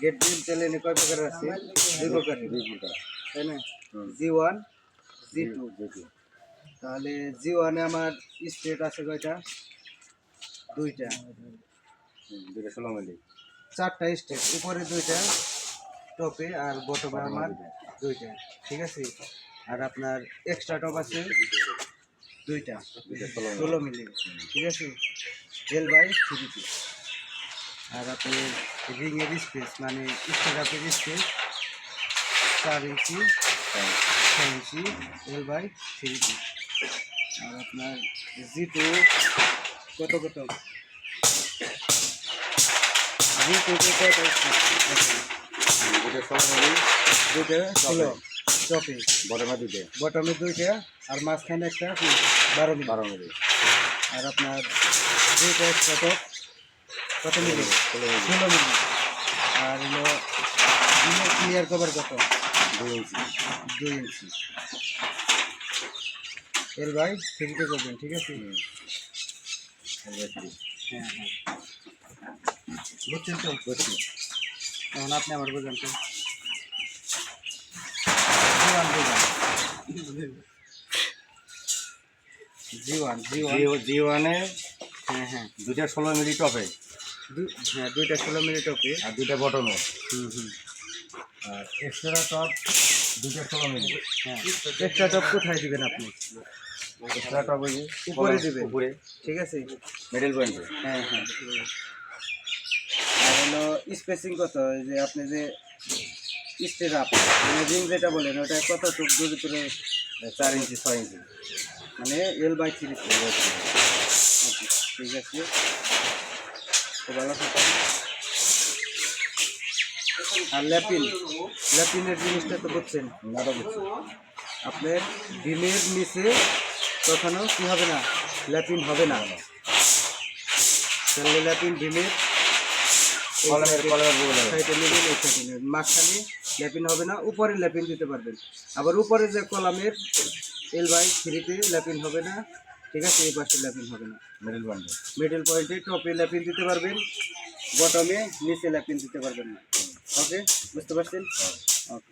Gate বিম তেল এনে কয় প্রকার আছে? দুই প্রকার, তাই না? G1 G2। তাহলে G1 এ আমার স্টেট আছে কয়টা? দুইটা, 16 মিলি। চারটা স্টেট, উপরে দুইটা টপে আর বটমে আমার দুইটা, ঠিক আছে। আর আপনার এক্সট্রা টপ আছে দুইটা, 16 মিলি, ঠিক আছে। L/3P। আর আপনি রিংয়ের স্পেস মানে স্টেট আপের স্পেস 4 ইঞ্চি 6 ইঞ্চি L/3P। আর আপনার G2 কত G2 কত দুইটা 16 টপে, বটমে দুইটা আর মাঝখানে একটা 12 মিলি। আর আপনার দুইটা এক্সট্রা টপ কত মিলি? 16 মিলি। আর হলো ক্লিয়ার কভার কত? 2 ইঞ্চি L/3 করবেন, ঠিক আছে। হ্যাঁ হ্যাঁ, বুঝছেন তো? বুঝছি। এখন আপনি আমার বোঝেন তো। G1 এ হ্যাঁ হ্যাঁ, দুইটা 16 মিলি টপে, হ্যাঁ দুইটা 16 মিলি টপে আর দুইটা বটমে। হুম। আর এক্সট্রা টপ দুইটা 16 মিলি। হ্যাঁ, এক্সট্রা টপ কোথায় দিবেন আপনি? এক্সট্রা টপ ওই যে উপরে দিবেন, উপরে, ঠিক আছে। মিডল পয়েন্টে। হ্যাঁ হ্যাঁ। আর হলো স্পেসিং কত? এই যে আপনি যে স্টেট আপ মানে রিং যেটা বলেন ওটা কত টুক দূরে দূরে? 4 ইঞ্চি 6 ইঞ্চি, মানে L/3। ঠিক আছে, তো ভালো থাকবেন। আর ল্যাপিনের জিনিসটা তো বুঝছেন? নাটা বুঝছি। আপনার ডিমের নিচে কখনো কি হবে না? ল্যাপিন হবে না। তাহলে ল্যাপিন ডিমের সাইডে নেবেন, এই সাইডে নেবেন, মাঝখানে ল্যাপিন হবে না। উপরে ল্যাপিন দিতে পারবেন। আবার উপরে যে কলামের L/3-তে ল্যাপিন হবে না, ঠিক আছে। এই পাশে ল্যাপিন হবে না। মিডল পয়েন্টে টপে ল্যাপিন দিতে পারবেন, বটমে নিচে ল্যাপিন দিতে পারবেন না। ওকে, বুঝতে পারছেন? ওকে।